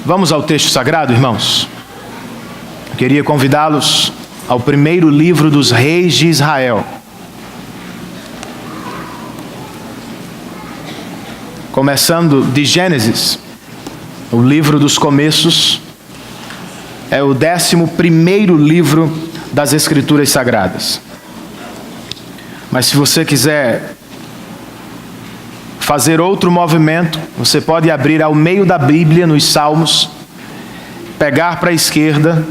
Vamos ao texto sagrado, irmãos? Eu queria convidá-los ao primeiro livro dos reis de Israel. Começando de Gênesis, o livro dos começos, é o 11º livro das Escrituras Sagradas. Mas se você quiser fazer outro movimento, você pode abrir ao meio da Bíblia, nos Salmos, pegar para a esquerda,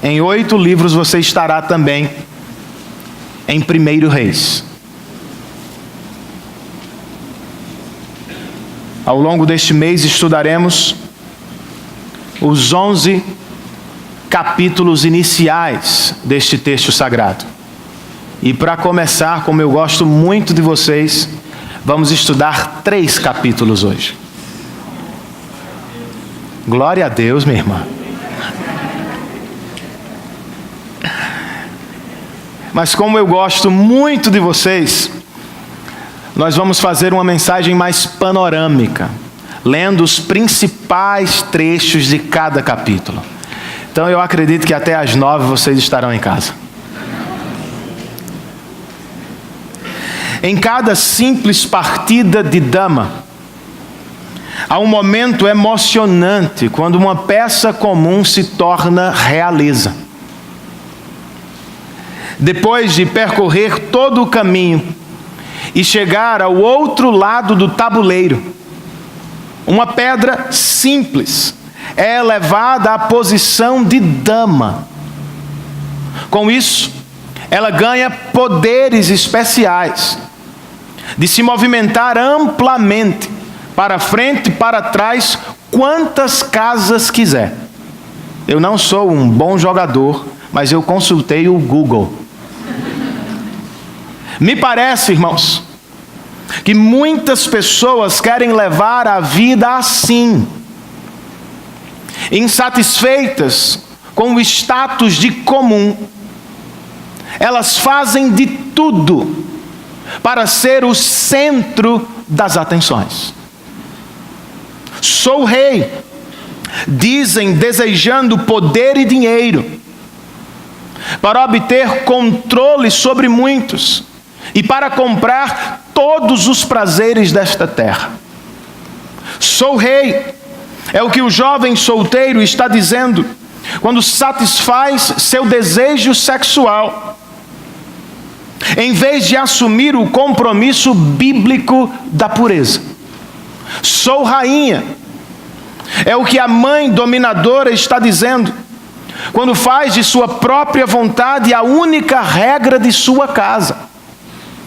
em 8 livros você estará também em 1 Reis. Ao longo deste mês estudaremos os 11 capítulos iniciais deste texto sagrado. E para começar, como eu gosto muito de vocês, vamos estudar 3 capítulos hoje. Glória a Deus, minha irmã. Mas como eu gosto muito de vocês, nós vamos fazer uma mensagem mais panorâmica, lendo os principais trechos de cada capítulo. Então eu acredito que até às 9 vocês estarão em casa. Em cada simples partida de dama, há um momento emocionante quando uma peça comum se torna realeza. Depois de percorrer todo o caminho e chegar ao outro lado do tabuleiro, uma pedra simples é elevada à posição de dama. Com isso, ela ganha poderes especiais de se movimentar amplamente, para frente e para trás, quantas casas quiser. Eu não sou um bom jogador, mas eu consultei o Google. Me parece, irmãos, que muitas pessoas querem levar a vida assim, insatisfeitas com o status de comum. Elas fazem de tudo para ser o centro das atenções. Sou rei, dizem, desejando poder e dinheiro, para obter controle sobre muitos e para comprar todos os prazeres desta terra. Sou rei, é o que o jovem solteiro está dizendo quando satisfaz seu desejo sexual, em vez de assumir o compromisso bíblico da pureza. Sou rainha, é o que a mãe dominadora está dizendo quando faz de sua própria vontade a única regra de sua casa,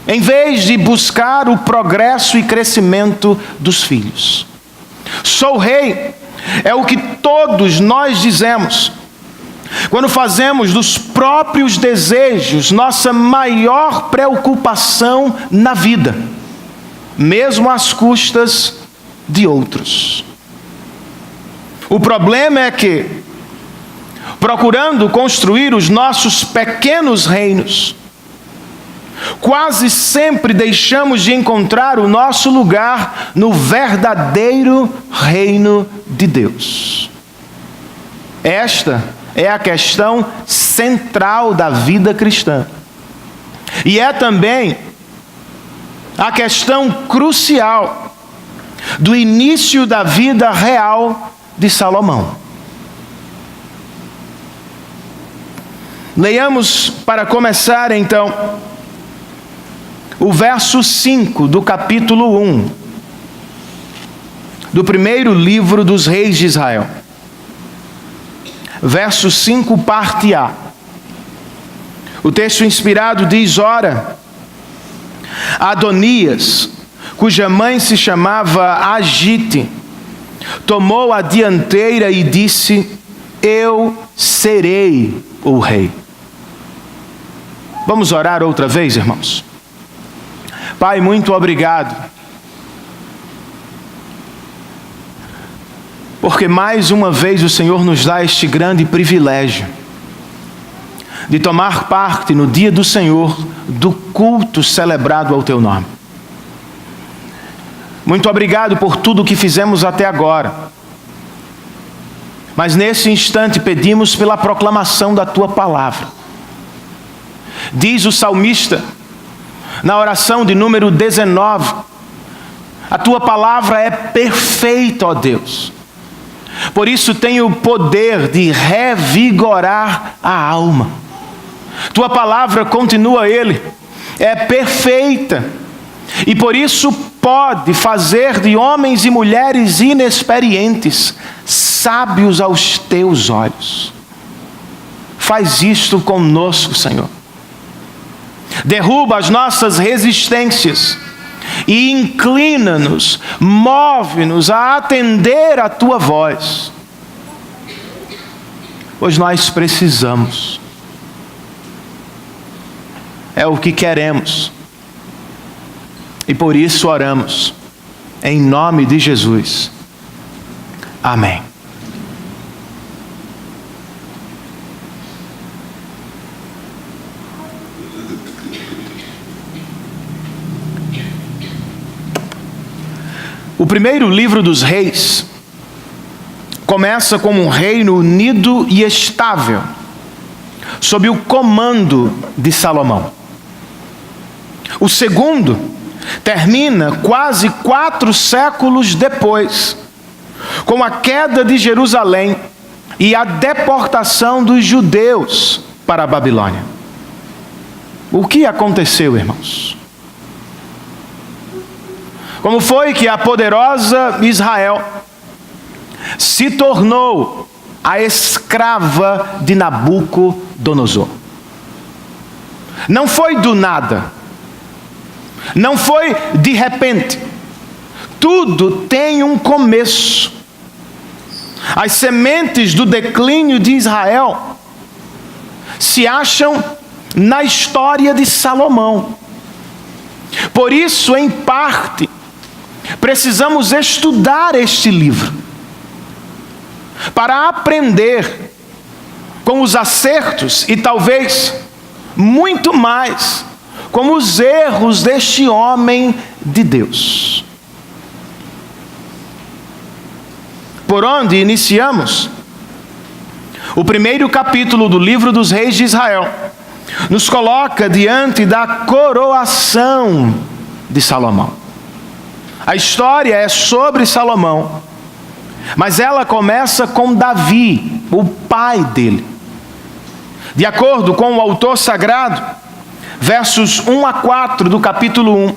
em vez de buscar o progresso e crescimento dos filhos. Sou rei, é o que todos nós dizemos quando fazemos dos próprios desejos nossa maior preocupação na vida, mesmo às custas de outros. O problema é que, procurando construir os nossos pequenos reinos, quase sempre deixamos de encontrar o nosso lugar no verdadeiro reino de Deus. Esta é a questão central da vida cristã. E é também a questão crucial do início da vida real de Salomão. Leiamos, para começar então, o verso 5 do capítulo 1 do primeiro livro dos reis de Israel. Verso 5, parte A. O texto inspirado diz: ora, Adonias, cuja mãe se chamava Agite, tomou a dianteira e disse: eu serei o rei. Vamos orar outra vez, irmãos? Pai, muito obrigado, porque mais uma vez o Senhor nos dá este grande privilégio de tomar parte no dia do Senhor do culto celebrado ao Teu nome. Muito obrigado por tudo o que fizemos até agora. Mas nesse instante pedimos pela proclamação da Tua palavra. Diz o salmista, na oração de número 19, a Tua palavra é perfeita, ó Deus. Por isso tem o poder de revigorar a alma. Tua palavra, continua ele, é perfeita. E por isso pode fazer de homens e mulheres inexperientes sábios aos Teus olhos. Faz isto conosco, Senhor. Derruba as nossas resistências e inclina-nos, move-nos a atender a Tua voz. Pois nós precisamos. É o que queremos. E por isso oramos. Em nome de Jesus. Amém. O primeiro livro dos Reis começa com um reino unido e estável, sob o comando de Salomão. O segundo termina quase 4 séculos depois, com a queda de Jerusalém e a deportação dos judeus para a Babilônia. O que aconteceu, irmãos? Como foi que a poderosa Israel se tornou a escrava de Nabucodonosor? Não foi do nada, não foi de repente. Tudo tem um começo. As sementes do declínio de Israel se acham na história de Salomão. Por isso, em parte, precisamos estudar este livro para aprender com os acertos e talvez muito mais com os erros deste homem de Deus. Por onde iniciamos? O primeiro capítulo do livro dos Reis de Israel nos coloca diante da coroação de Salomão. A história é sobre Salomão, mas ela começa com Davi, o pai dele. De acordo com o autor sagrado, versos 1 a 4 do capítulo 1,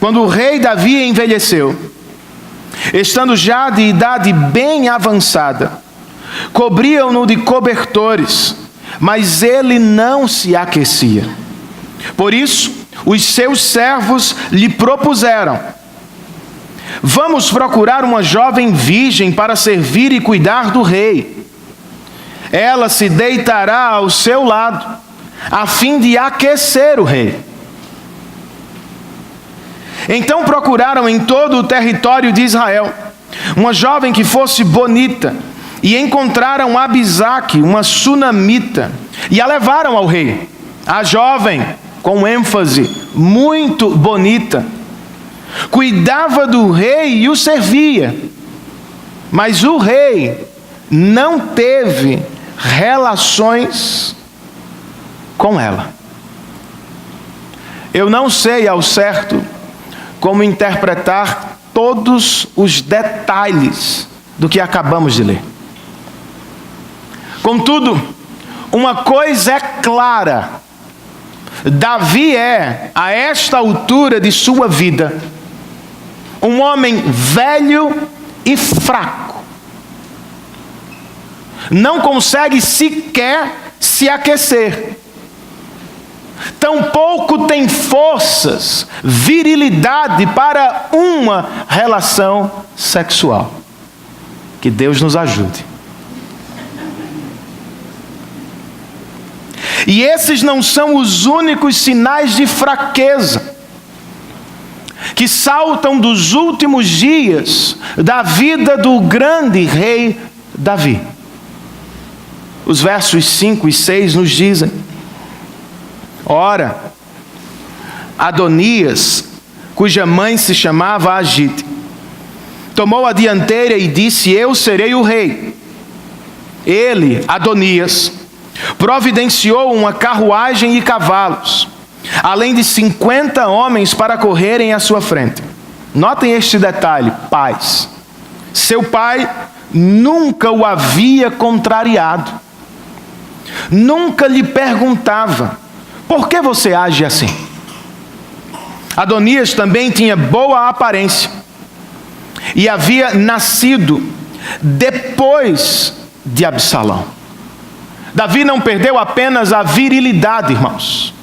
quando o rei Davi envelheceu, estando já de idade bem avançada, cobriam-no de cobertores, mas ele não se aquecia. Por isso, os seus servos lhe propuseram: vamos procurar uma jovem virgem para servir e cuidar do rei. Ela se deitará ao seu lado, a fim de aquecer o rei. Então procuraram em todo o território de Israel uma jovem que fosse bonita, e encontraram Abisaque, uma sunamita, e a levaram ao rei. A jovem, com ênfase, muito bonita, cuidava do rei e o servia, mas o rei não teve relações com ela. Eu não sei ao certo como interpretar todos os detalhes do que acabamos de ler. Contudo, uma coisa é clara: Davi é, a esta altura de sua vida, um homem velho e fraco. Não consegue sequer se aquecer. Tampouco tem forças, virilidade para uma relação sexual. Que Deus nos ajude. E esses não são os únicos sinais de fraqueza que saltam dos últimos dias da vida do grande rei Davi. Os versos 5 e 6 nos dizem: ora, Adonias, cuja mãe se chamava Agite, tomou a dianteira e disse: eu serei o rei. Ele, Adonias, providenciou uma carruagem e cavalos, além de 50 homens para correrem à sua frente. Notem este detalhe, pais. Seu pai nunca o havia contrariado. Nunca lhe perguntava: por que você age assim? Adonias também tinha boa aparência e havia nascido depois de Absalão. Davi não perdeu apenas a virilidade, irmãos.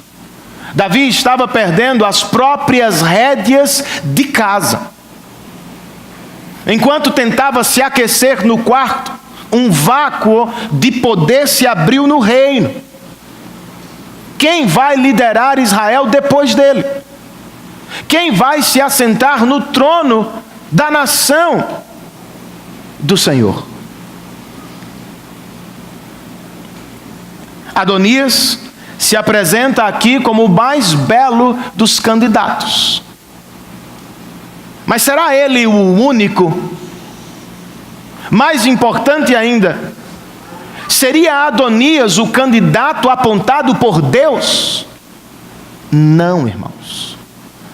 Davi estava perdendo as próprias rédeas de casa. Enquanto tentava se aquecer no quarto, um vácuo de poder se abriu no reino. Quem vai liderar Israel depois dele? Quem vai se assentar no trono da nação do Senhor? Adonias se apresenta aqui como o mais belo dos candidatos. Mas será ele o único? Mais importante ainda, seria Adonias o candidato apontado por Deus? Não, irmãos.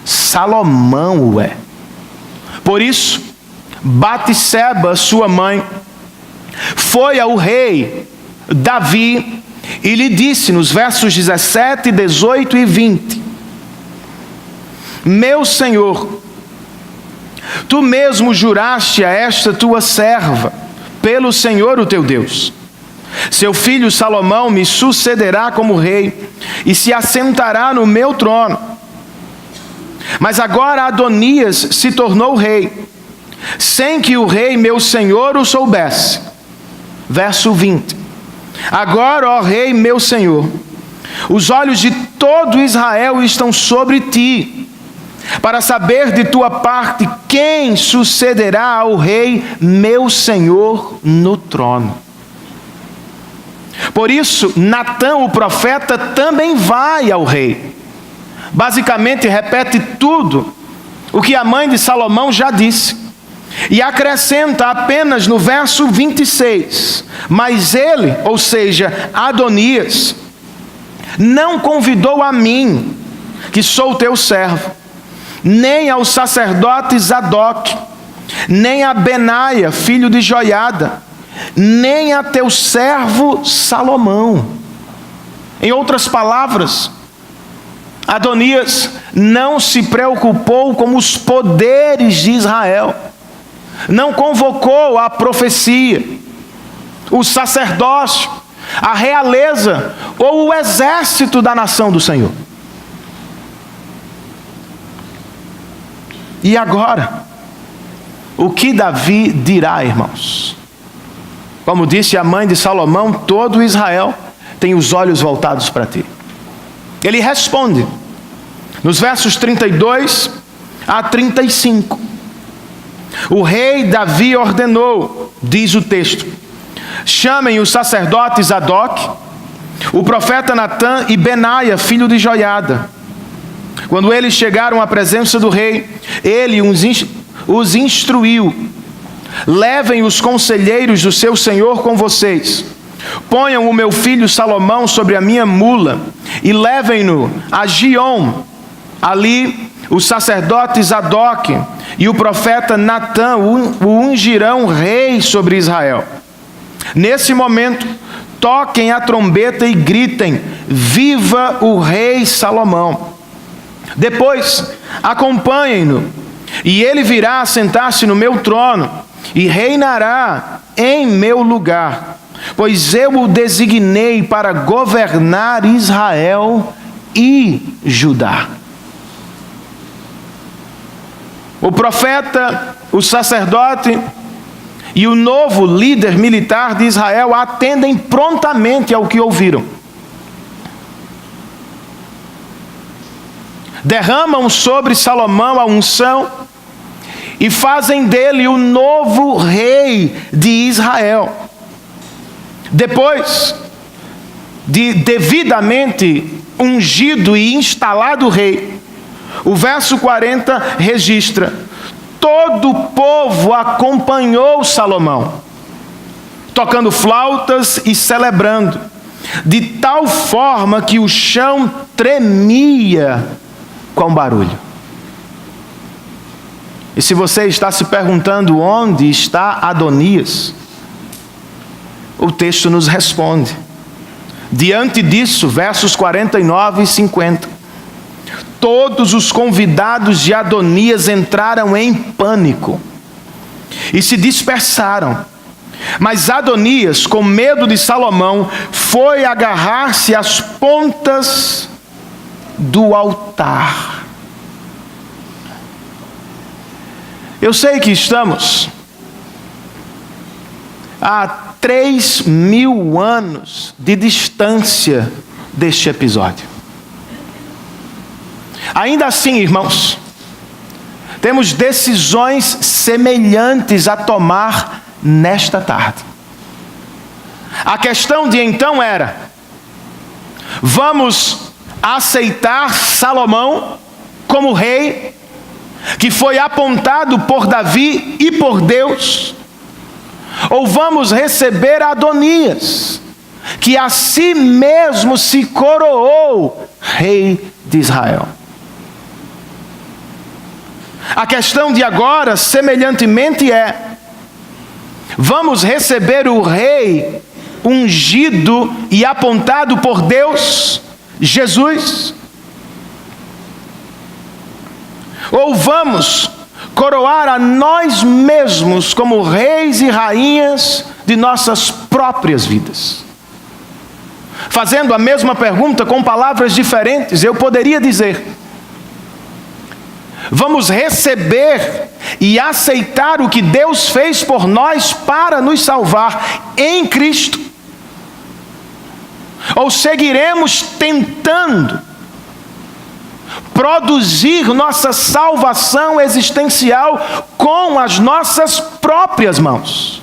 Salomão o é. Por isso, Batseba, sua mãe, foi ao rei Davi e lhe disse nos versos 17, 18 e 20: meu senhor, tu mesmo juraste a esta tua serva, pelo Senhor o teu Deus: seu filho Salomão me sucederá como rei e se assentará no meu trono. Mas agora Adonias se tornou rei, sem que o rei meu senhor o soubesse. Verso 20: agora, ó rei meu senhor, os olhos de todo Israel estão sobre ti, para saber de tua parte quem sucederá ao rei meu senhor no trono. Por isso, Natã, o profeta, também vai ao rei. Basicamente, repete tudo o que a mãe de Salomão já disse. E acrescenta apenas no verso 26: mas ele, ou seja, Adonias, não convidou a mim, que sou teu servo, nem ao sacerdote Zadok, nem a Benaia, filho de Joiada, nem a teu servo Salomão. Em outras palavras, Adonias não se preocupou com os poderes de Israel, não convocou a profecia, o sacerdócio, a realeza ou o exército da nação do Senhor. E agora, o que Davi dirá, irmãos? Como disse a mãe de Salomão, todo Israel tem os olhos voltados para ti. Ele responde, nos versos 32 a 35. O rei Davi ordenou, diz o texto: chamem os sacerdotes Zadok, o profeta Natã e Benaia, filho de Joiada. Quando eles chegaram à presença do rei, ele os instruiu: levem os conselheiros do seu senhor com vocês, ponham o meu filho Salomão sobre a minha mula e levem-no a Giom. Ali o sacerdote Zadok e o profeta Natã o ungirão rei sobre Israel. Nesse momento, toquem a trombeta e gritem: viva o rei Salomão! Depois, acompanhem-no, e ele virá assentar-se no meu trono e reinará em meu lugar, pois eu o designei para governar Israel e Judá. O profeta, o sacerdote e o novo líder militar de Israel atendem prontamente ao que ouviram. Derramam sobre Salomão a unção e fazem dele o novo rei de Israel. Depois de devidamente ungido e instalado rei, o verso 40 registra: todo o povo acompanhou Salomão, tocando flautas e celebrando, de tal forma que o chão tremia com barulho. E se você está se perguntando onde está Adonias, o texto nos responde. Diante disso, versos 49 e 50. Todos os convidados de Adonias entraram em pânico e se dispersaram. Mas Adonias, com medo de Salomão, foi agarrar-se às pontas do altar. Eu sei que estamos a 3.000 anos de distância deste episódio. Ainda assim, irmãos, temos decisões semelhantes a tomar nesta tarde. A questão de então era: vamos aceitar Salomão como rei, que foi apontado por Davi e por Deus, ou vamos receber Adonias, que a si mesmo se coroou rei de Israel? A questão de agora, semelhantemente, é: vamos receber o rei ungido e apontado por Deus, Jesus? Ou vamos coroar a nós mesmos como reis e rainhas de nossas próprias vidas? Fazendo a mesma pergunta com palavras diferentes, eu poderia dizer: vamos receber e aceitar o que Deus fez por nós para nos salvar em Cristo? Ou seguiremos tentando produzir nossa salvação existencial com as nossas próprias mãos?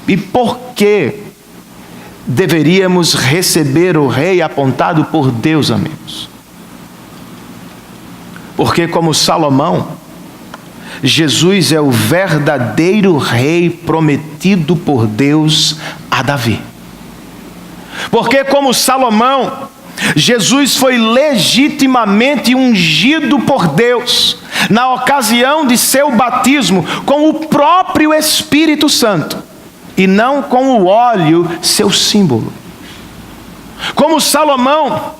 E por que deveríamos receber o rei apontado por Deus, amigos? Porque, como Salomão, Jesus é o verdadeiro rei prometido por Deus a Davi. Porque, como Salomão, Jesus foi legitimamente ungido por Deus na ocasião de seu batismo com o próprio Espírito Santo, e não com o óleo, seu símbolo. Como Salomão,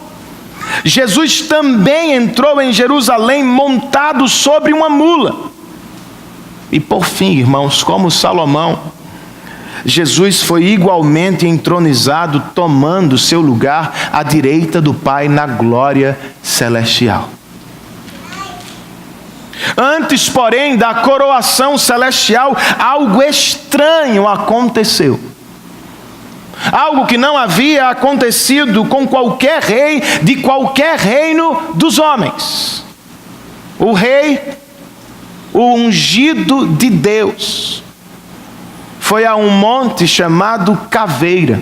Jesus também entrou em Jerusalém montado sobre uma mula. E por fim, irmãos, como Salomão, Jesus foi igualmente entronizado, tomando seu lugar à direita do Pai na glória celestial. Antes, porém, da coroação celestial, algo estranho aconteceu. Algo que não havia acontecido com qualquer rei de qualquer reino dos homens. O rei, o ungido de Deus, foi a um monte chamado Caveira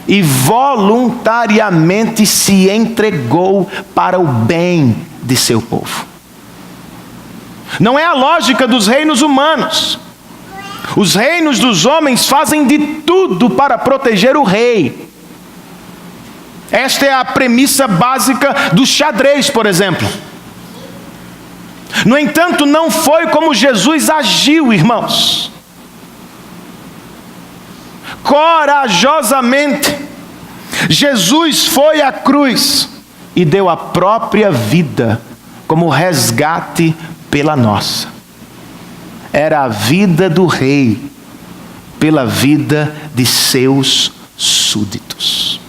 e voluntariamente se entregou para o bem de seu povo. Não é a lógica dos reinos humanos. Os reinos dos homens fazem de tudo para proteger o rei. Esta é a premissa básica do xadrez, por exemplo. No entanto, não foi como Jesus agiu, irmãos. Corajosamente, Jesus foi à cruz e deu a própria vida como resgate pela nossa. Era a vida do rei pela vida de seus súditos.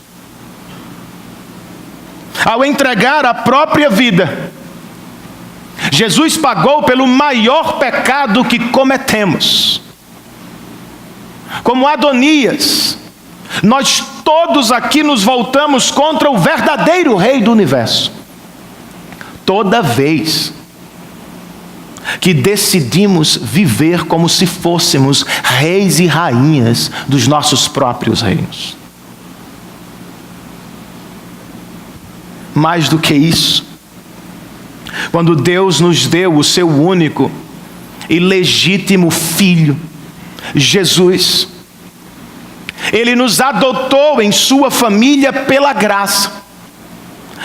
Ao entregar a própria vida, Jesus pagou pelo maior pecado que cometemos. Como Adonias, nós todos aqui nos voltamos contra o verdadeiro rei do universo. Toda vez que decidimos viver como se fôssemos reis e rainhas dos nossos próprios reinos. Mais do que isso, quando Deus nos deu o seu único e legítimo Filho, Jesus. Ele nos adotou em sua família pela graça,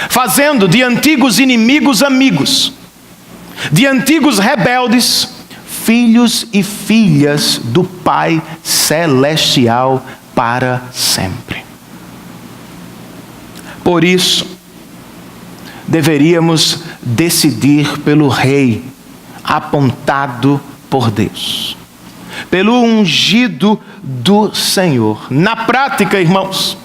fazendo de antigos inimigos amigos, de antigos rebeldes filhos e filhas do Pai Celestial para sempre. Por isso, deveríamos decidir pelo Rei apontado por Deus, pelo ungido do Senhor. Na prática, irmãos,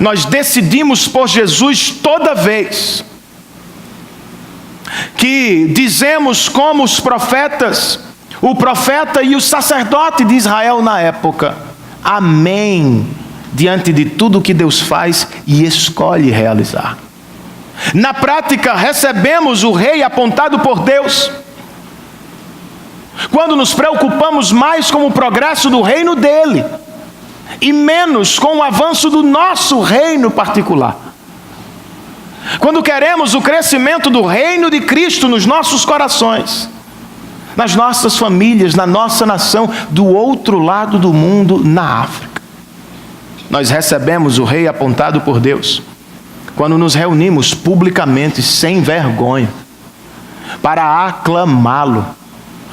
nós decidimos por Jesus toda vez que dizemos como os profetas, o profeta e o sacerdote de Israel na época: amém, diante de tudo que Deus faz e escolhe realizar. Na prática, recebemos o Rei apontado por Deus quando nos preocupamos mais com o progresso do reino dele e menos com o avanço do nosso reino particular. Quando queremos o crescimento do reino de Cristo nos nossos corações, nas nossas famílias, na nossa nação, do outro lado do mundo, na África. Nós recebemos o Rei apontado por Deus quando nos reunimos publicamente, sem vergonha, para aclamá-lo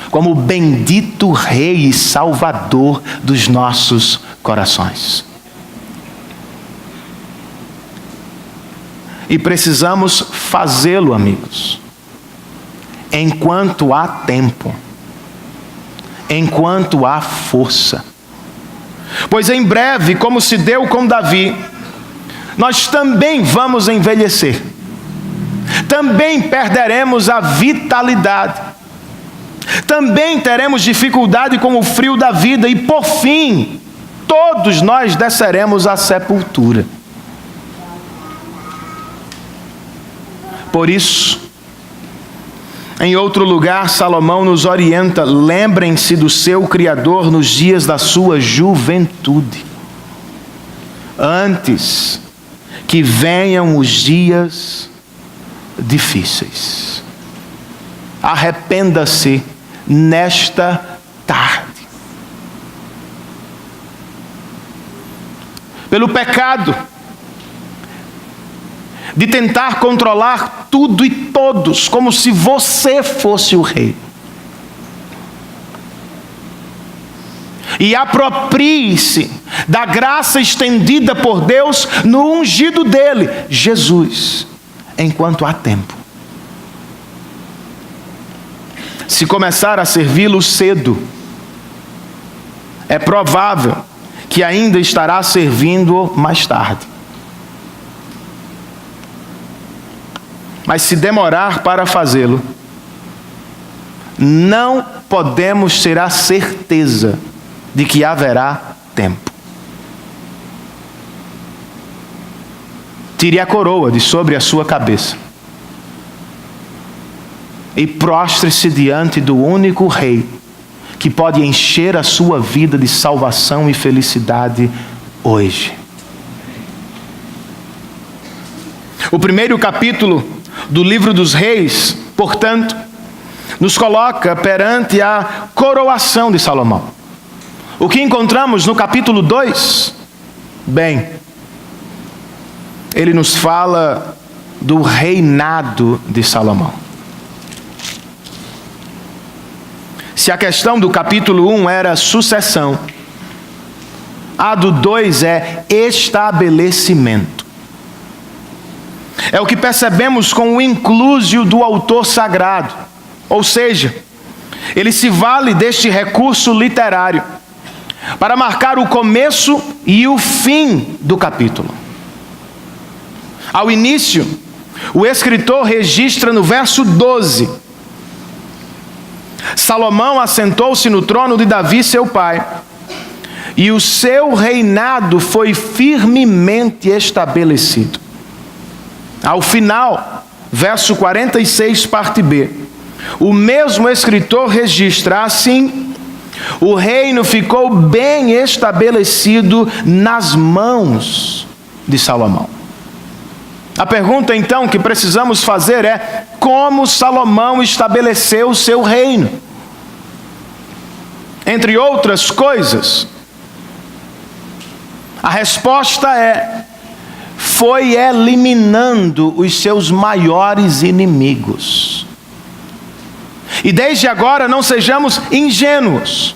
como o bendito Rei e Salvador dos nossos corações. E precisamos fazê-lo, amigos, enquanto há tempo, enquanto há força. Pois em breve, como se deu com Davi, nós também vamos envelhecer. Também perderemos a vitalidade. Também teremos dificuldade com o frio da vida e, por fim, todos nós desceremos à sepultura. Por isso, em outro lugar, Salomão nos orienta: lembrem-se do seu Criador nos dias da sua juventude, antes que venham os dias difíceis. Arrependa-se nesta tarde. Pelo pecado de tentar controlar tudo e todos, como se você fosse o rei. E aproprie-se da graça estendida por Deus no ungido dele, Jesus, enquanto há tempo. Se começar a servi-lo cedo, é provável que ainda estará servindo mais tarde. Mas se demorar para fazê-lo, não podemos ter a certeza de que haverá tempo. Tire a coroa de sobre a sua cabeça e prostre-se diante do único Rei que pode encher a sua vida de salvação e felicidade hoje. O primeiro capítulo do livro dos Reis, portanto, nos coloca perante a coroação de Salomão. O que encontramos no capítulo 2? Bem, ele nos fala do reinado de Salomão. Se a questão do capítulo 1 era sucessão, a do 2 é estabelecimento. É o que percebemos com o inclúsio do autor sagrado. Ou seja, ele se vale deste recurso literário para marcar o começo e o fim do capítulo. Ao início, o escritor registra no verso 12: Salomão assentou-se no trono de Davi, seu pai, e o seu reinado foi firmemente estabelecido. Ao final, verso 46, parte B, o mesmo escritor registra assim: o reino ficou bem estabelecido nas mãos de Salomão. A pergunta então que precisamos fazer é: como Salomão estabeleceu o seu reino? Entre outras coisas, a resposta é: foi eliminando os seus maiores inimigos. E desde agora não sejamos ingênuos.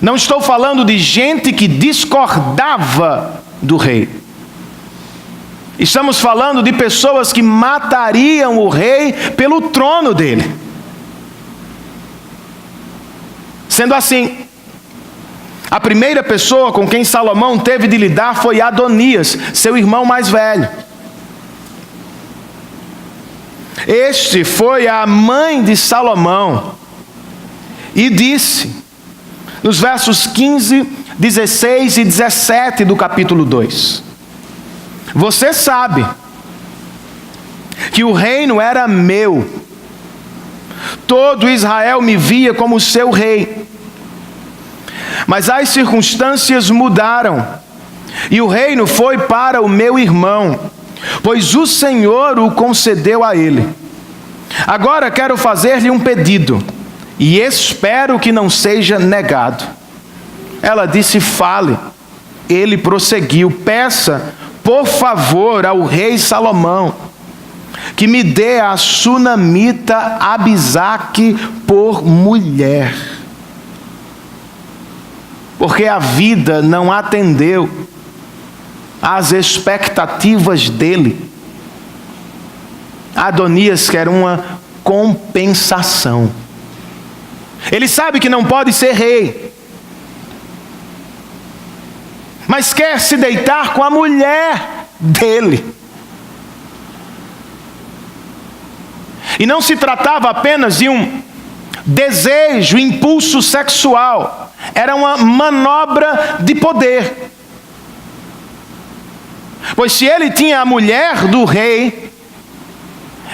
Não estou falando de gente que discordava do rei. Estamos falando de pessoas que matariam o rei pelo trono dele. Sendo assim, a primeira pessoa com quem Salomão teve de lidar foi Adonias, seu irmão mais velho. Este foi a mãe de Salomão e disse, nos versos 15, 16 e 17 do capítulo 2: você sabe que o reino era meu, todo Israel me via como seu rei, mas as circunstâncias mudaram, e o reino foi para o meu irmão, pois o Senhor o concedeu a ele. Agora quero fazer-lhe um pedido, e espero que não seja negado. Ela disse: fale. Ele prosseguiu: peça, por favor, ao rei Salomão, que me dê a sunamita Abisaque por mulher. Porque a vida não atendeu às expectativas dele. Adonias quer uma compensação. Ele sabe que não pode ser rei, mas quer se deitar com a mulher dele. E não se tratava apenas de um desejo, impulso sexual. Era uma manobra de poder. Pois se ele tinha a mulher do rei,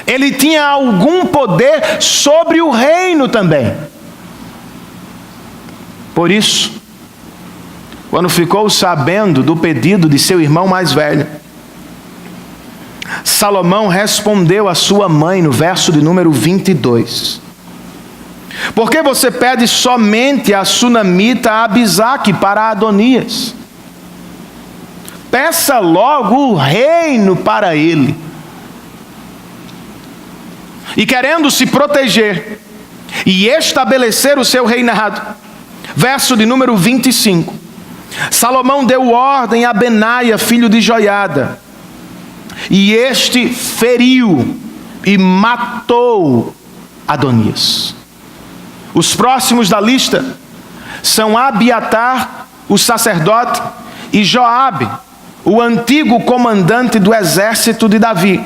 ele tinha algum poder sobre o reino também. Por isso, quando ficou sabendo do pedido de seu irmão mais velho, Salomão respondeu à sua mãe no verso de número 22: por que você pede somente a sunamita Abisaque para Adonias? Peça logo o reino para ele. E querendo se proteger e estabelecer o seu reinado, verso de número 25, Salomão deu ordem a Benaia, filho de Joiada, e este feriu e matou Adonias. Os próximos da lista são Abiatar, o sacerdote, e Joabe, o antigo comandante do exército de Davi.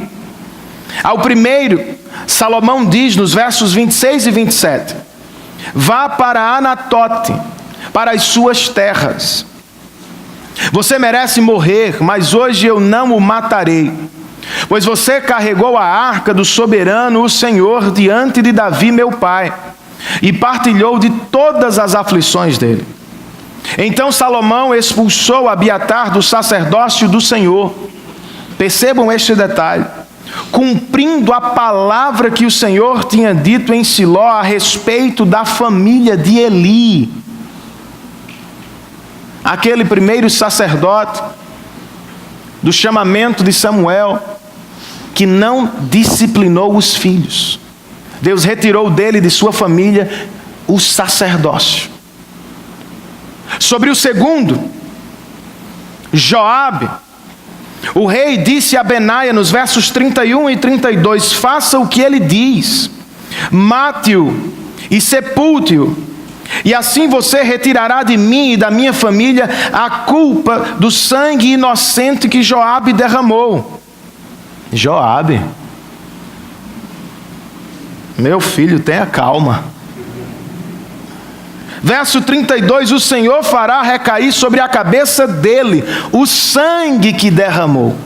Ao primeiro, Salomão diz nos versos 26 e 27: vá para Anatote, para as suas terras. Você merece morrer, mas hoje eu não o matarei, pois você carregou a arca do soberano, o Senhor, diante de Davi, meu pai, e partilhou de todas as aflições dele. Então Salomão expulsou Abiatar do sacerdócio do Senhor. Percebam este detalhe: cumprindo a palavra que o Senhor tinha dito em Siló a respeito da família de Eli, aquele primeiro sacerdote do chamamento de Samuel, que não disciplinou os filhos. Deus retirou dele e de sua família o sacerdócio. Sobre o segundo, Joabe, o rei disse a Benaia nos versos 31 e 32, faça o que ele diz, mate-o e sepulte-o, e assim você retirará de mim e da minha família a culpa do sangue inocente que Joabe derramou. Joabe, meu filho, tenha calma. Verso 32, o Senhor fará recair sobre a cabeça dele o sangue que derramou.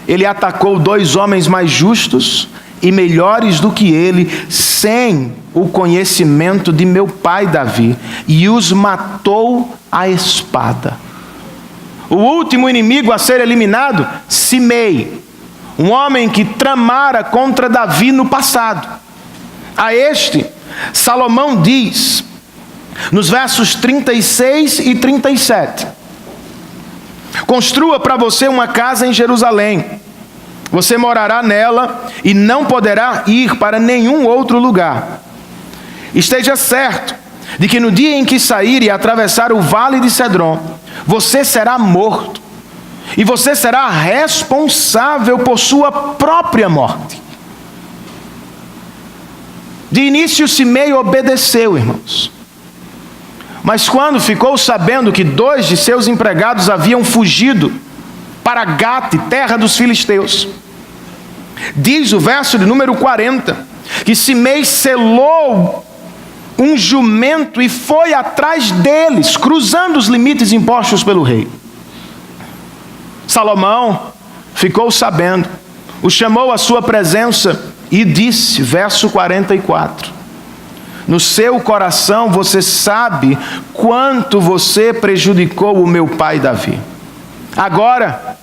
Ele atacou 2 homens mais justos e melhores do que ele, sem o conhecimento de meu pai Davi, e os matou à espada. O último inimigo a ser eliminado, Simei, um homem que tramara contra Davi no passado. A este, Salomão diz, nos versos 36 e 37, construa para você uma casa em Jerusalém. Você morará nela e não poderá ir para nenhum outro lugar. Esteja certo de que no dia em que sair e atravessar o vale de Cedron, você será morto, e você será responsável por sua própria morte. De início, Simei obedeceu, irmãos. Mas quando ficou sabendo que 2 de seus empregados haviam fugido para Gate, terra dos filisteus, diz o verso de número 40, que Simei selou um jumento e foi atrás deles, cruzando os limites impostos pelo rei. Salomão ficou sabendo, o chamou à sua presença e disse, verso 44, no seu coração você sabe quanto você prejudicou o meu pai Davi. Agora,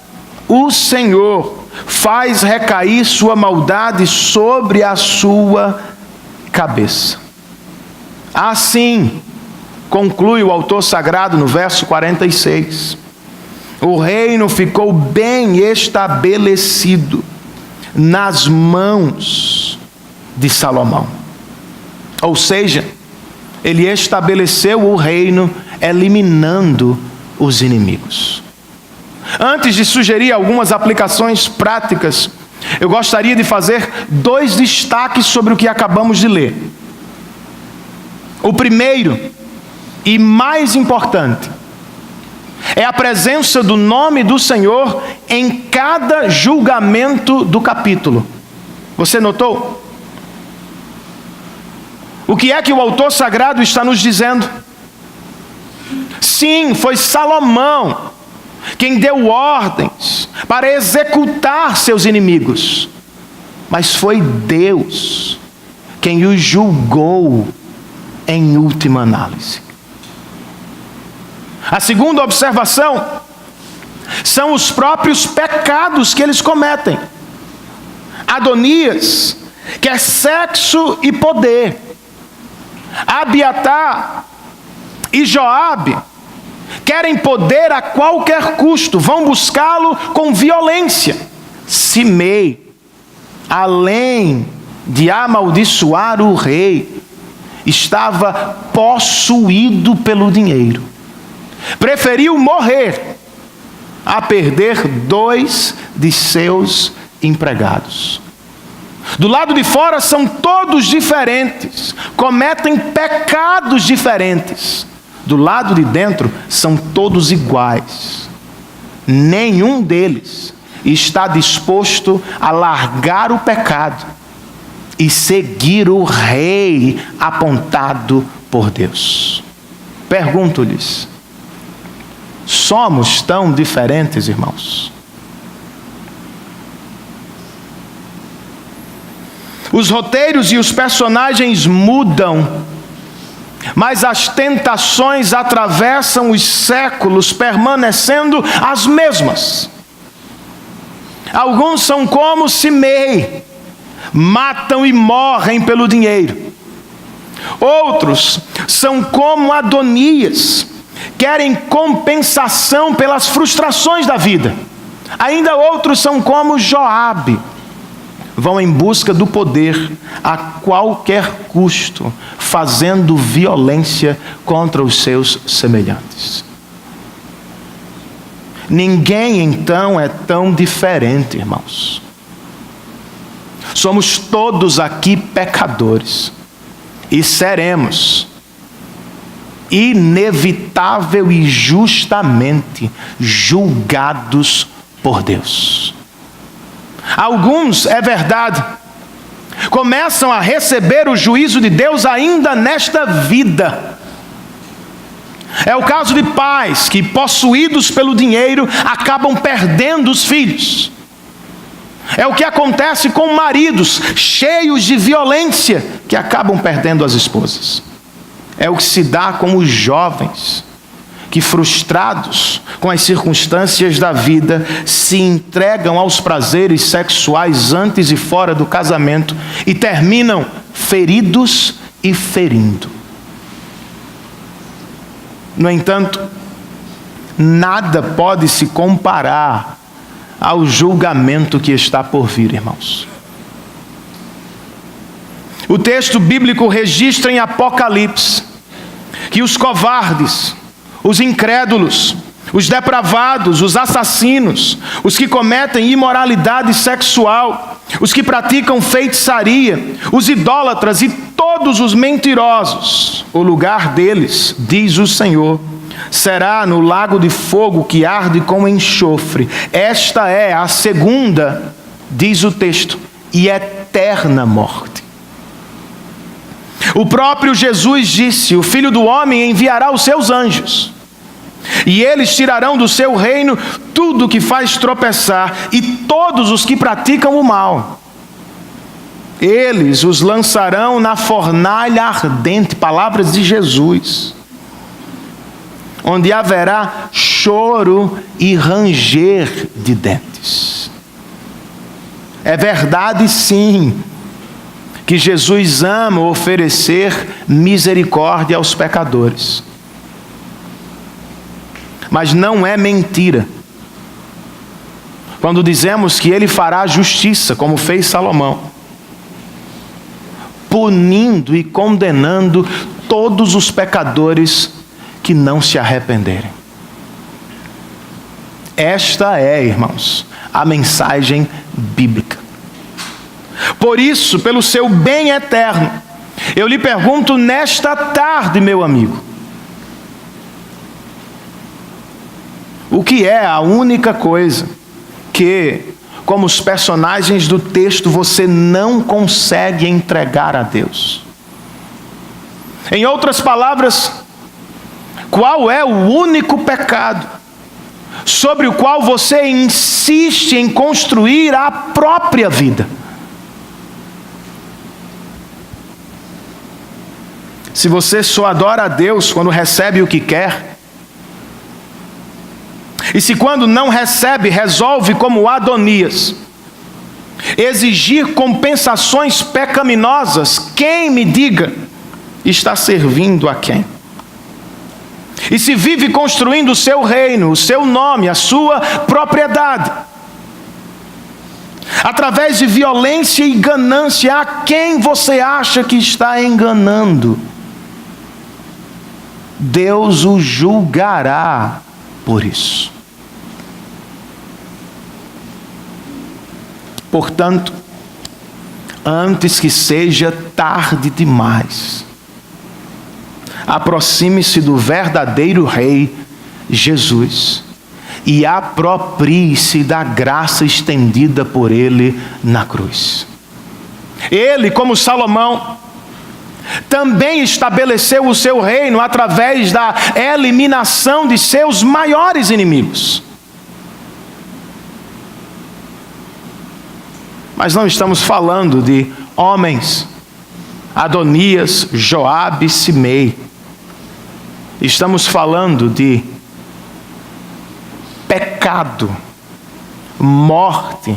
o Senhor faz recair sua maldade sobre a sua cabeça. Assim, conclui o autor sagrado no verso 46, o reino ficou bem estabelecido nas mãos de Salomão. Ou seja, ele estabeleceu o reino eliminando os inimigos. Antes de sugerir algumas aplicações práticas, eu gostaria de fazer 2 destaques sobre o que acabamos de ler. O primeiro e mais importante é a presença do nome do Senhor em cada julgamento do capítulo. Você notou? O que é que o autor sagrado está nos dizendo? Sim, foi Salomão quem deu ordens para executar seus inimigos, mas foi Deus quem os julgou em última análise. A segunda observação são os próprios pecados que eles cometem. Adonias quer sexo e poder. Abiatar e Joabe querem poder a qualquer custo, vão buscá-lo com violência. Simei, além de amaldiçoar o rei, estava possuído pelo dinheiro. Preferiu morrer a perder 2 de seus empregados. Do lado de fora são todos diferentes, cometem pecados diferentes. Do lado de dentro são todos iguais. Nenhum deles está disposto a largar o pecado e seguir o rei apontado por Deus. Pergunto-lhes, somos tão diferentes, irmãos? Os roteiros e os personagens mudam, mas as tentações atravessam os séculos, permanecendo as mesmas. Alguns são como Simei, matam e morrem pelo dinheiro. Outros são como Adonias, querem compensação pelas frustrações da vida. Ainda outros são como Joabe, vão em busca do poder a qualquer custo, fazendo violência contra os seus semelhantes. Ninguém então é tão diferente, irmãos. Somos todos aqui pecadores e seremos inevitável e justamente julgados por Deus. Alguns, é verdade, começam a receber o juízo de Deus ainda nesta vida. É o caso de pais que, possuídos pelo dinheiro, acabam perdendo os filhos. É o que acontece com maridos cheios de violência que acabam perdendo as esposas. É o que se dá com os jovens que, frustrados com as circunstâncias da vida, se entregam aos prazeres sexuais antes e fora do casamento e terminam feridos e ferindo. No entanto, nada pode se comparar ao julgamento que está por vir, irmãos. O texto bíblico registra em Apocalipse que os covardes, os incrédulos, os depravados, os assassinos, os que cometem imoralidade sexual, os que praticam feitiçaria, os idólatras e todos os mentirosos, o lugar deles, diz o Senhor, será no lago de fogo que arde com enxofre. Esta é a segunda, diz o texto, e eterna morte. O próprio Jesus disse: o Filho do Homem enviará os seus anjos, e eles tirarão do seu reino tudo que faz tropeçar e todos os que praticam o mal. Eles os lançarão na fornalha ardente, palavras de Jesus, onde haverá choro e ranger de dentes. É verdade, sim, que Jesus ama oferecer misericórdia aos pecadores. Mas não é mentira quando dizemos que Ele fará justiça, como fez Salomão, punindo e condenando todos os pecadores que não se arrependerem. Esta é, irmãos, a mensagem bíblica. Por isso, pelo seu bem eterno, eu lhe pergunto nesta tarde, meu amigo, o que é a única coisa que, como os personagens do texto, você não consegue entregar a Deus? Em outras palavras, qual é o único pecado sobre o qual você insiste em construir a própria vida? Se você só adora a Deus quando recebe o que quer, e se quando não recebe, resolve como Adonias, exigir compensações pecaminosas, quem me diga está servindo a quem? E se vive construindo o seu reino, o seu nome, a sua propriedade, através de violência e ganância, a quem você acha que está enganando? Deus o julgará por isso. Portanto, antes que seja tarde demais, aproxime-se do verdadeiro Rei, Jesus, e aproprie-se da graça estendida por Ele na cruz. Ele, como Salomão, também estabeleceu o seu reino através da eliminação de seus maiores inimigos. Mas não estamos falando de homens, Adonias, Joabe e Simei. Estamos falando de pecado, morte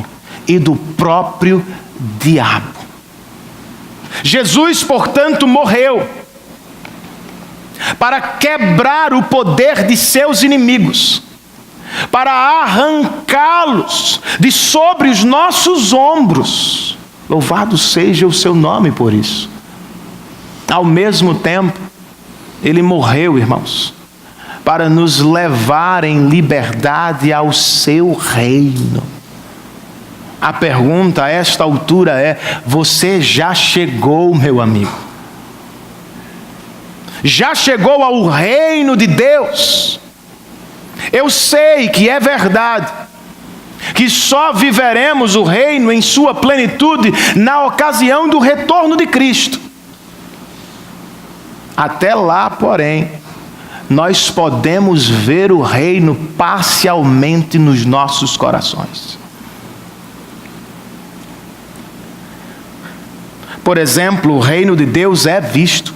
e do próprio diabo. Jesus, portanto, morreu para quebrar o poder de seus inimigos, para arrancá-los de sobre os nossos ombros. Louvado seja o seu nome por isso. Ao mesmo tempo, Ele morreu, irmãos, para nos levar em liberdade ao seu reino. A pergunta a esta altura é: você já chegou, meu amigo? Já chegou ao reino de Deus? Eu sei que é verdade que só viveremos o reino em sua plenitude na ocasião do retorno de Cristo. Até lá, porém, nós podemos ver o reino parcialmente nos nossos corações. Por exemplo, o reino de Deus é visto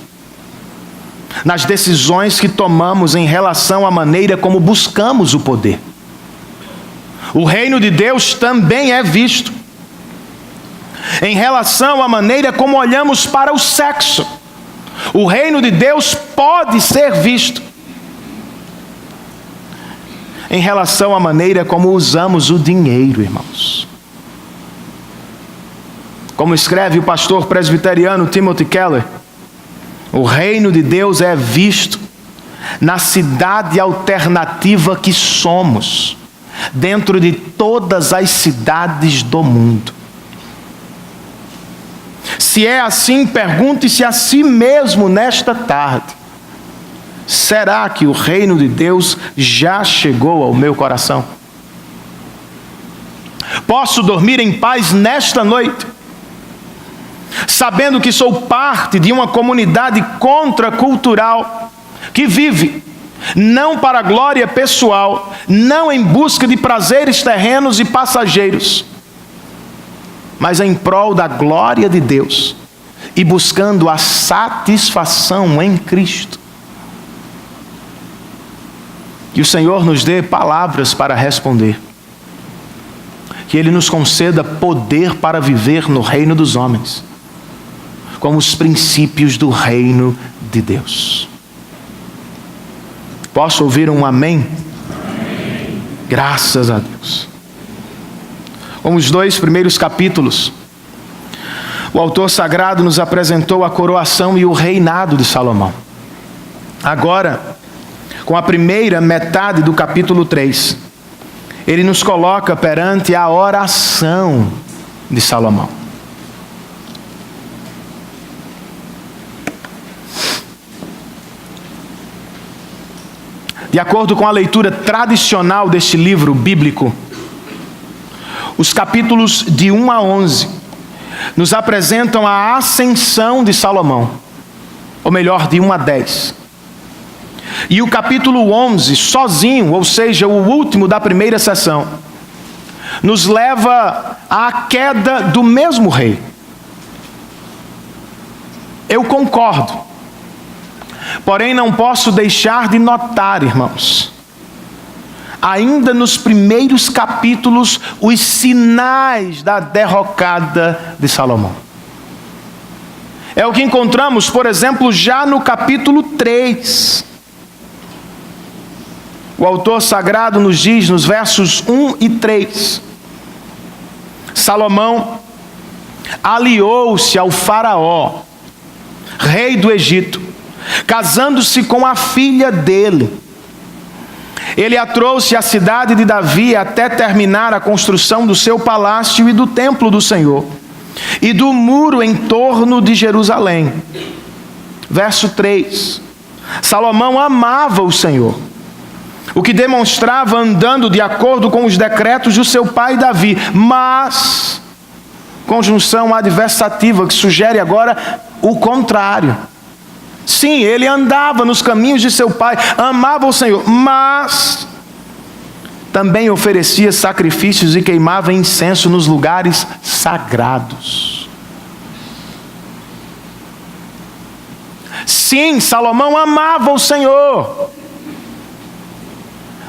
nas decisões que tomamos em relação à maneira como buscamos o poder. O reino de Deus também é visto em relação à maneira como olhamos para o sexo. O reino de Deus pode ser visto em relação à maneira como usamos o dinheiro, irmãos. Como escreve o pastor presbiteriano Timothy Keller, o reino de Deus é visto na cidade alternativa que somos, dentro de todas as cidades do mundo. Se é assim, pergunte-se a si mesmo nesta tarde: será que o reino de Deus já chegou ao meu coração? Posso dormir em paz nesta noite, sabendo que sou parte de uma comunidade contracultural que vive não para a glória pessoal, não em busca de prazeres terrenos e passageiros, mas em prol da glória de Deus e buscando a satisfação em Cristo. Que o Senhor nos dê palavras para responder. Que Ele nos conceda poder para viver no reino dos homens, como os princípios do reino de Deus. Posso ouvir um amém? Amém. Graças a Deus. Como os 2 primeiros capítulos, o autor sagrado nos apresentou a coroação e o reinado de Salomão. Agora, com a primeira metade do capítulo 3, ele nos coloca perante a oração de Salomão. De acordo com a leitura tradicional deste livro bíblico, os capítulos de 1 a 11 nos apresentam a ascensão de Salomão, ou melhor, de 1 a 10. E o capítulo 11, sozinho, ou seja, o último da primeira sessão, nos leva à queda do mesmo rei. Eu concordo, porém não posso deixar de notar, irmãos, ainda nos primeiros capítulos, os sinais da derrocada de Salomão. É o que encontramos, por exemplo, já no capítulo 3. O autor sagrado nos diz, nos versos 1 e 3, Salomão aliou-se ao faraó, rei do Egito, casando-se com a filha dele. Ele a trouxe à cidade de Davi até terminar a construção do seu palácio e do templo do Senhor, e do muro em torno de Jerusalém. Verso 3, Salomão amava o Senhor, o que demonstrava andando de acordo com os decretos do seu pai Davi, mas, conjunção adversativa que sugere agora o contrário. Sim, ele andava nos caminhos de seu pai, amava o Senhor, mas também oferecia sacrifícios e queimava incenso nos lugares sagrados. Sim, Salomão amava o Senhor,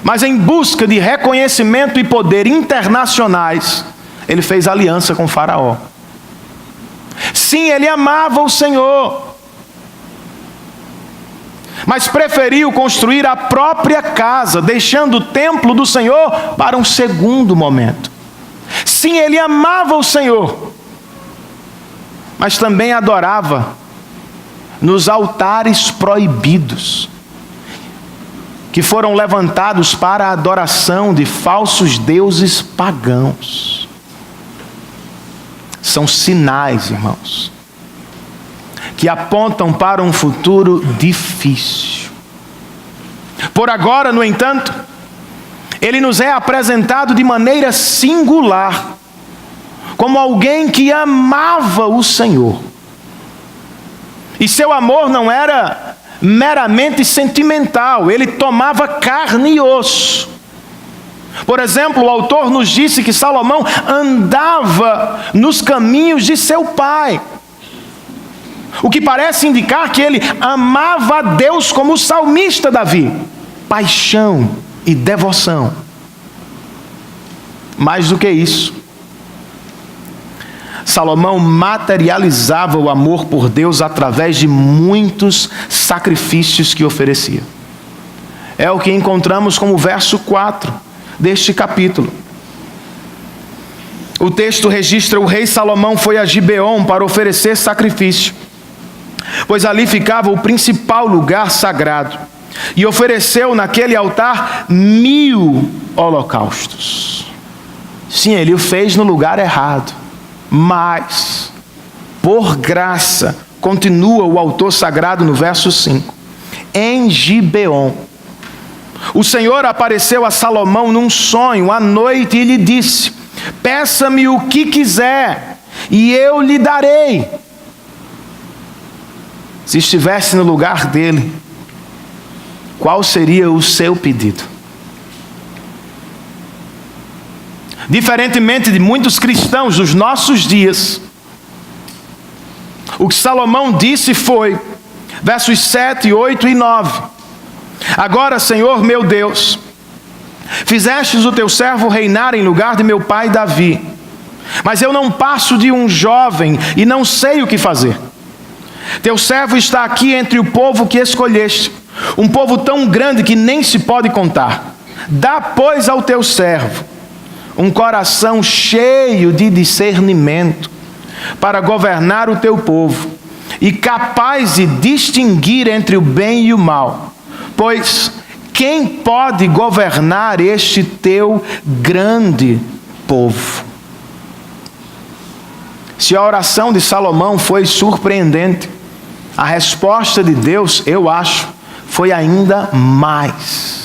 mas em busca de reconhecimento e poder internacionais, ele fez aliança com Faraó. Sim, ele amava o Senhor, mas preferiu construir a própria casa, deixando o templo do Senhor para um segundo momento. Sim, ele amava o Senhor, mas também adorava nos altares proibidos, que foram levantados para a adoração de falsos deuses pagãos. São sinais, irmãos, que apontam para um futuro difícil. Por agora, no entanto, ele nos é apresentado de maneira singular, como alguém que amava o Senhor. E seu amor não era meramente sentimental, ele tomava carne e osso. Por exemplo, o autor nos disse que Salomão andava nos caminhos de seu pai. o que parece indicar que ele amava a Deus como o salmista Davi. Paixão e devoção. Mais do que isso, Salomão materializava o amor por Deus através de muitos sacrifícios que oferecia. É o que encontramos como verso 4 deste capítulo. O texto registra: o rei Salomão foi a Gibeon para oferecer sacrifício, pois ali ficava o principal lugar sagrado, e ofereceu naquele altar 1000 holocaustos. Sim, ele o fez no lugar errado, mas, por graça, continua o autor sagrado no verso 5, em Gibeon, o Senhor apareceu a Salomão num sonho à noite e lhe disse: peça-me o que quiser e eu lhe darei. Se estivesse no lugar dele, qual seria o seu pedido? Diferentemente de muitos cristãos dos nossos dias, o que Salomão disse foi, versos 7, 8 e 9: agora, Senhor meu Deus, fizestes o teu servo reinar em lugar de meu pai Davi, mas eu não passo de um jovem e não sei o que fazer. Teu servo está aqui entre o povo que escolheste, um povo tão grande que nem se pode contar. Dá, pois, ao teu servo um coração cheio de discernimento para governar o teu povo e capaz de distinguir entre o bem e o mal, pois quem pode governar este teu grande povo? Se a oração de Salomão foi surpreendente, a resposta de Deus, eu acho, foi ainda mais.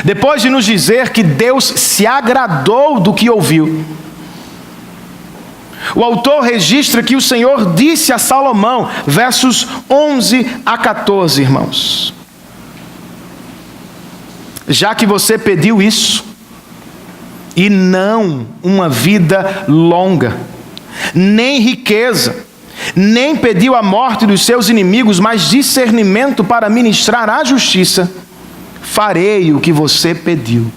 Depois de nos dizer que Deus se agradou do que ouviu, o autor registra que o Senhor disse a Salomão, versos 11 a 14, irmãos: já que você pediu isso, e não uma vida longa, nem riqueza, nem pediu a morte dos seus inimigos, mas discernimento para ministrar a justiça, farei o que você pediu.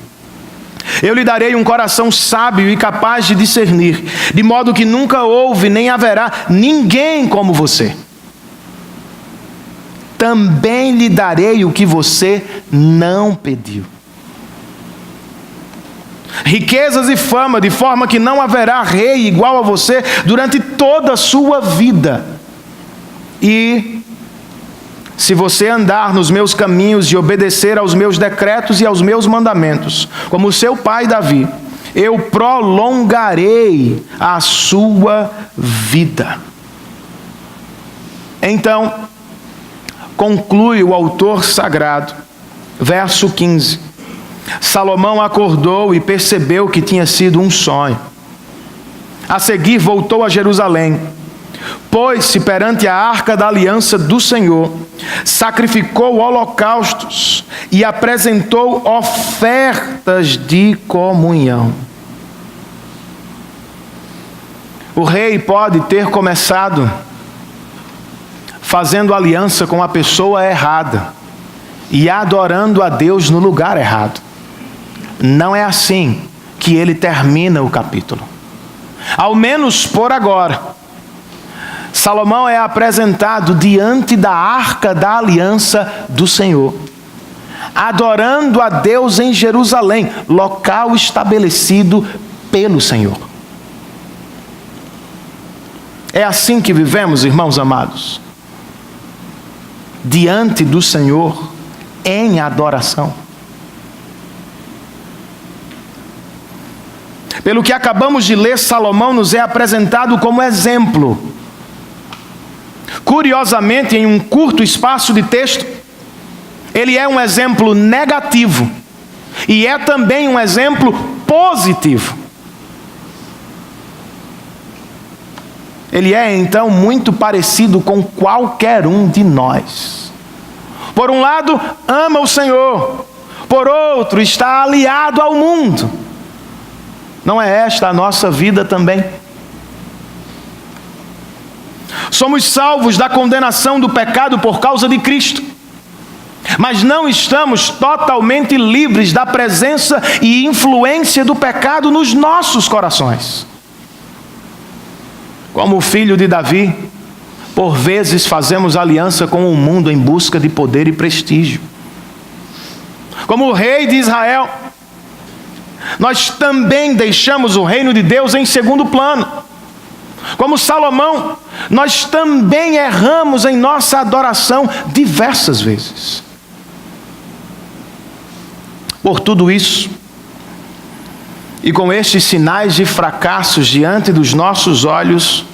Eu lhe darei um coração sábio e capaz de discernir, de modo que nunca houve nem haverá ninguém como você. Também lhe darei o que você não pediu: riquezas e fama, de forma que não haverá rei igual a você durante toda a sua vida. E se você andar nos meus caminhos e obedecer aos meus decretos e aos meus mandamentos, como seu pai Davi, eu prolongarei a sua vida. Então, conclui o autor sagrado, verso 15: Salomão acordou e percebeu que tinha sido um sonho. A seguir voltou a Jerusalém, pôs-se perante a arca da aliança do Senhor, sacrificou holocaustos e apresentou ofertas de comunhão. O rei pode ter começado fazendo aliança com a pessoa errada e adorando a Deus no lugar errado. Não é assim que ele termina o capítulo. Ao menos por agora, Salomão é apresentado diante da arca da aliança do Senhor, adorando a Deus em Jerusalém, local estabelecido pelo Senhor. É assim que vivemos, irmãos amados, diante do Senhor, em adoração. Pelo que acabamos de ler, Salomão nos é apresentado como exemplo. Curiosamente, em um curto espaço de texto, ele é um exemplo negativo e é também um exemplo positivo. Ele é, então, muito parecido com qualquer um de nós. Por um lado, ama o Senhor. Por outro, está aliado ao mundo. Não é esta a nossa vida também? Somos salvos da condenação do pecado por causa de Cristo. Mas não estamos totalmente livres da presença e influência do pecado nos nossos corações. Como o filho de Davi, por vezes fazemos aliança com o mundo em busca de poder e prestígio. Como o rei de Israel, nós também deixamos o reino de Deus em segundo plano. Como Salomão, nós também erramos em nossa adoração diversas vezes. Por tudo isso, e com estes sinais de fracassos diante dos nossos olhos,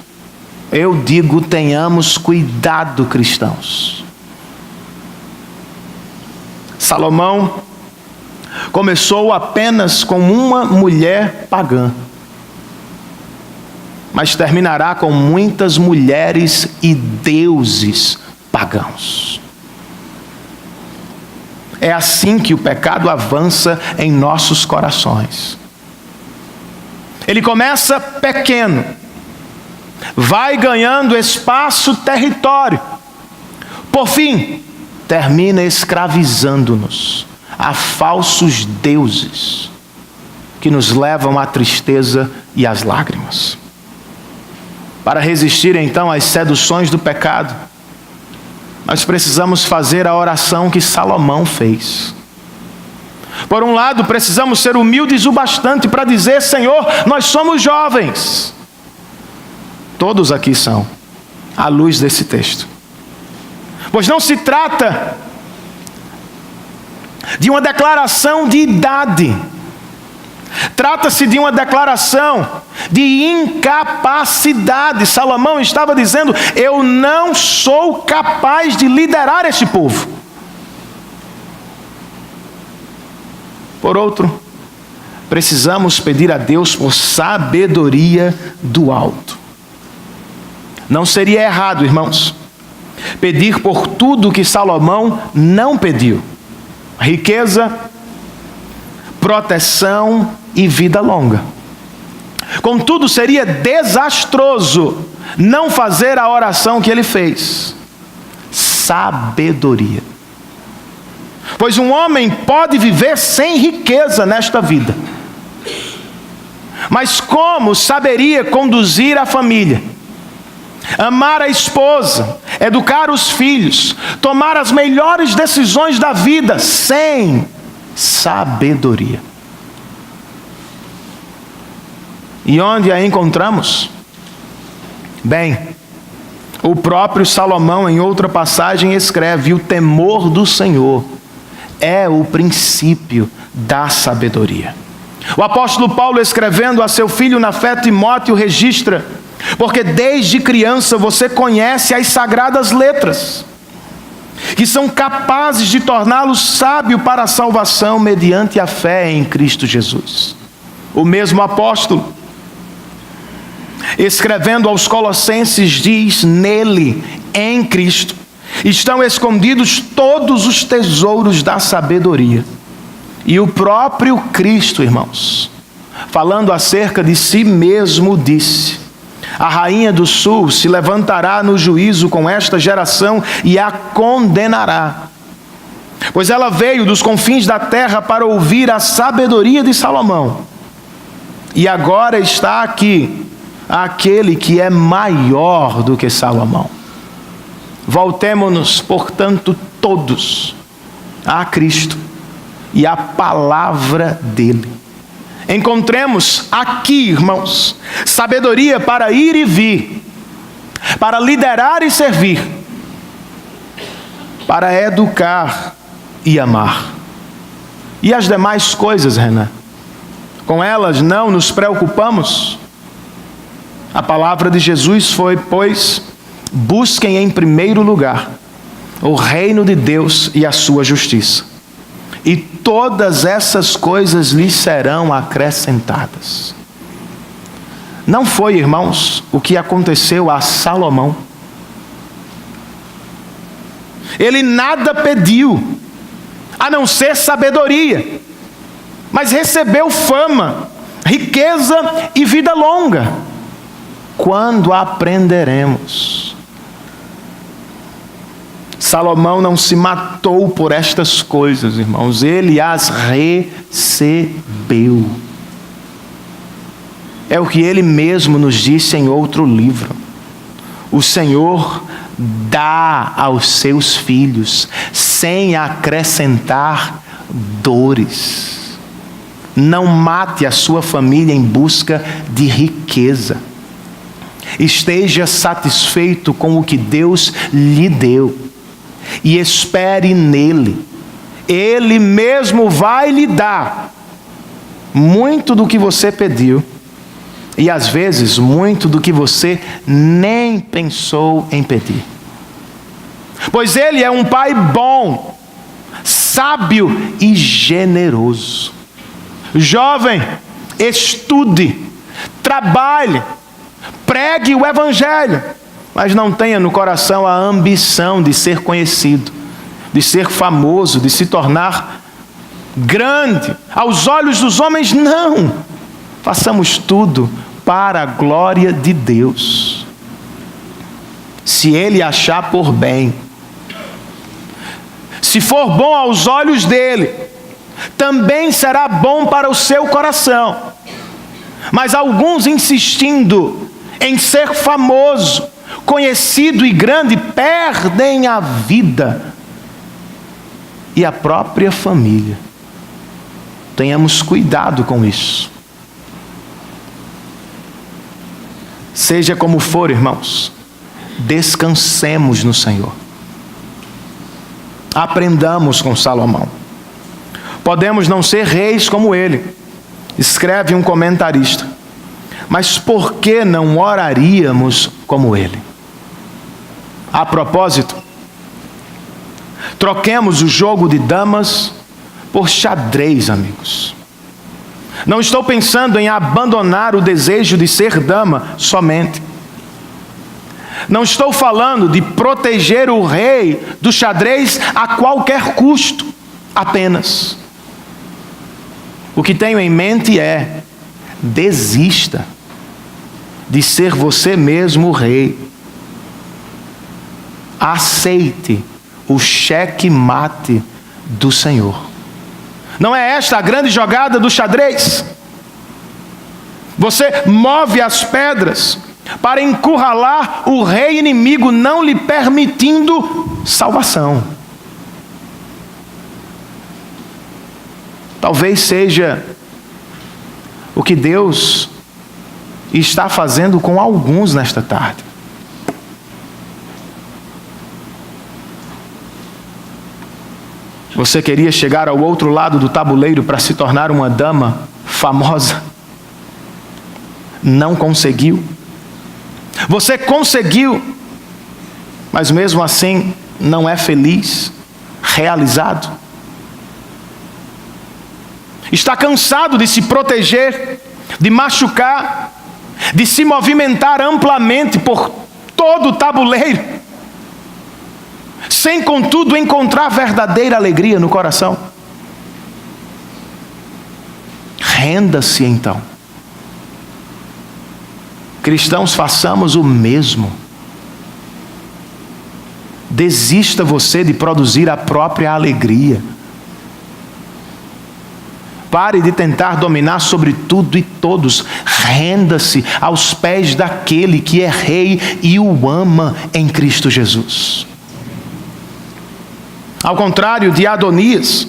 eu digo, tenhamos cuidado, cristãos. Salomão começou apenas com uma mulher pagã, mas terminará com muitas mulheres e deuses pagãos. É assim que o pecado avança em nossos corações. Ele começa pequeno, vai ganhando espaço, território. Por fim, termina escravizando-nos a falsos deuses que nos levam à tristeza e às lágrimas. Para resistir então às seduções do pecado, nós precisamos fazer a oração que Salomão fez. Por um lado, precisamos ser humildes o bastante para dizer: Senhor, nós somos jovens. Todos aqui são, à luz desse texto. Pois não se trata de uma declaração de idade. Trata-se de uma declaração de incapacidade. Salomão estava dizendo: eu não sou capaz de liderar este povo. Por outro, precisamos pedir a Deus por sabedoria do alto. Não seria errado, irmãos, pedir por tudo que Salomão não pediu: riqueza, proteção e vida longa. Contudo, seria desastroso não fazer a oração que ele fez: sabedoria. Pois um homem pode viver sem riqueza nesta vida, mas como saberia conduzir a família, amar a esposa, educar os filhos, tomar as melhores decisões da vida sem sabedoria? E onde a encontramos? Bem, o próprio Salomão, em outra passagem, escreve: o temor do Senhor é o princípio da sabedoria. O apóstolo Paulo, escrevendo a seu filho na fé Timóteo, registra: porque desde criança você conhece as sagradas letras, que são capazes de torná-lo sábio para a salvação mediante a fé em Cristo Jesus. O mesmo apóstolo, escrevendo aos Colossenses, diz: nele, em Cristo, estão escondidos todos os tesouros da sabedoria. E o próprio Cristo, irmãos, falando acerca de si mesmo, disse: a rainha do sul se levantará no juízo com esta geração e a condenará, pois ela veio dos confins da terra para ouvir a sabedoria de Salomão, e agora está aqui aquele que é maior do que Salomão. Voltemo-nos, portanto, todos a Cristo e à palavra dele. Encontremos aqui, irmãos, sabedoria para ir e vir, para liderar e servir, para educar e amar. E as demais coisas, Renan? Com elas não nos preocupamos? A palavra de Jesus foi, pois, busquem em primeiro lugar o reino de Deus e a sua justiça, e todas essas coisas lhes serão acrescentadas. Não foi, irmãos, o que aconteceu a Salomão. Ele nada pediu, a não ser sabedoria, mas recebeu fama, riqueza e vida longa. Quando aprenderemos Salomão não se matou por estas coisas, irmãos. Ele as recebeu. É o que ele mesmo nos disse em outro livro. O Senhor dá aos seus filhos sem acrescentar dores. Não mate a sua família em busca de riqueza. Esteja satisfeito com o que Deus lhe deu e espere nele. Ele mesmo vai lhe dar muito do que você pediu e às vezes muito do que você nem pensou em pedir. Pois ele é um pai bom, sábio e generoso. Jovem, estude, trabalhe, pregue o evangelho, mas não tenha no coração a ambição de ser conhecido, de ser famoso, de se tornar grande aos olhos dos homens. Não, façamos tudo para a glória de Deus. Se ele achar por bem, se for bom aos olhos dele, também será bom para o seu coração. Mas alguns, insistindo em ser famoso, conhecido e grande, perdem a vida e a própria família. Tenhamos cuidado com isso. Seja como for, irmãos, descansemos no Senhor. Aprendamos com Salomão. Podemos não ser reis como ele, escreve um comentarista, mas por que não oraríamos como ele? A propósito, troquemos o jogo de damas por xadrez, amigos. Não estou pensando em abandonar o desejo de ser dama somente. Não estou falando de proteger o rei do xadrez a qualquer custo, apenas. O que tenho em mente é: desista de ser você mesmo o rei. Aceite o xeque-mate do Senhor. Não é esta a grande jogada do xadrez? Você move as pedras para encurralar o rei inimigo, não lhe permitindo salvação. Talvez seja o que Deus está fazendo com alguns nesta tarde. Você queria chegar ao outro lado do tabuleiro para se tornar uma dama famosa? Não conseguiu. Você conseguiu, mas mesmo assim não é feliz, realizado. Está cansado de se proteger, de machucar, de se movimentar amplamente por todo o tabuleiro, sem contudo encontrar verdadeira alegria no coração. Renda-se então. Cristãos, façamos o mesmo. Desista você de produzir a própria alegria. Pare de tentar dominar sobre tudo e todos. Renda-se aos pés daquele que é rei e o ama em Cristo Jesus. Ao contrário de Adonias,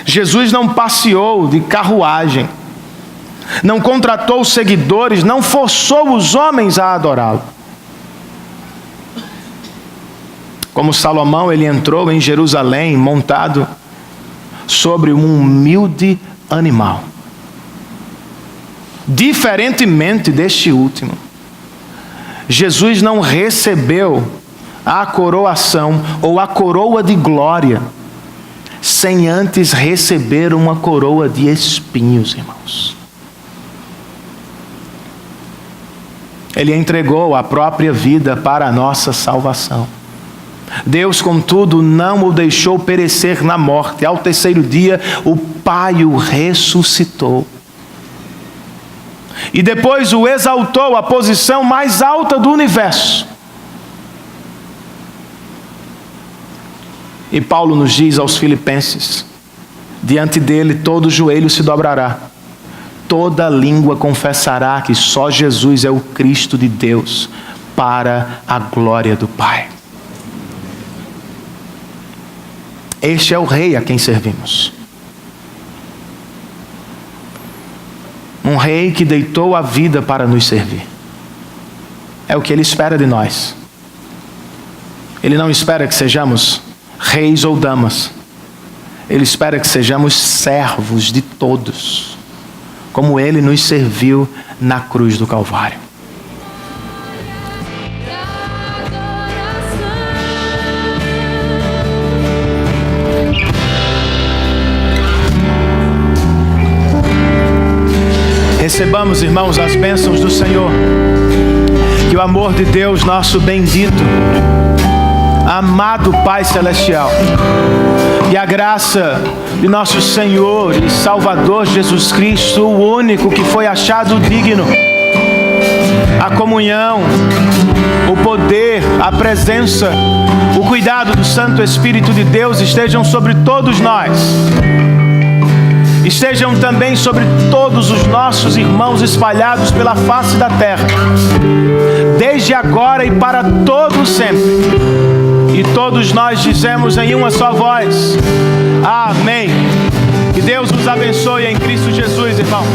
Jesus não passeou de carruagem, não contratou seguidores, não forçou os homens a adorá-lo. Como Salomão, ele entrou em Jerusalém montado sobre um humilde animal. Diferentemente deste último, Jesus não recebeu a coroação ou a coroa de glória sem antes receber uma coroa de espinhos, irmãos. Ele entregou a própria vida para a nossa salvação. Deus, contudo, não o deixou perecer na morte. Ao terceiro dia, o Pai o ressuscitou. E depois o exaltou à posição mais alta do universo. E Paulo nos diz aos Filipenses: diante dele todo joelho se dobrará, toda língua confessará que só Jesus é o Cristo de Deus, para a glória do Pai. Este é o Rei a quem servimos. Um Rei que deitou a vida para nos servir. É o que Ele espera de nós. Ele não espera que sejamos reis ou damas. Ele espera que sejamos servos de todos, como Ele nos serviu na cruz do Calvário. Recebamos, irmãos, as bênçãos do Senhor. Que o amor de Deus, nosso bendito, amado Pai Celestial, e a graça de nosso Senhor e Salvador Jesus Cristo, o único que foi achado digno, a comunhão, o poder, a presença, o cuidado do Santo Espírito de Deus estejam sobre todos nós. Estejam também sobre todos os nossos irmãos espalhados pela face da terra, desde agora e para todo sempre. E todos nós dizemos em uma só voz: amém. Que Deus nos abençoe em Cristo Jesus, irmãos.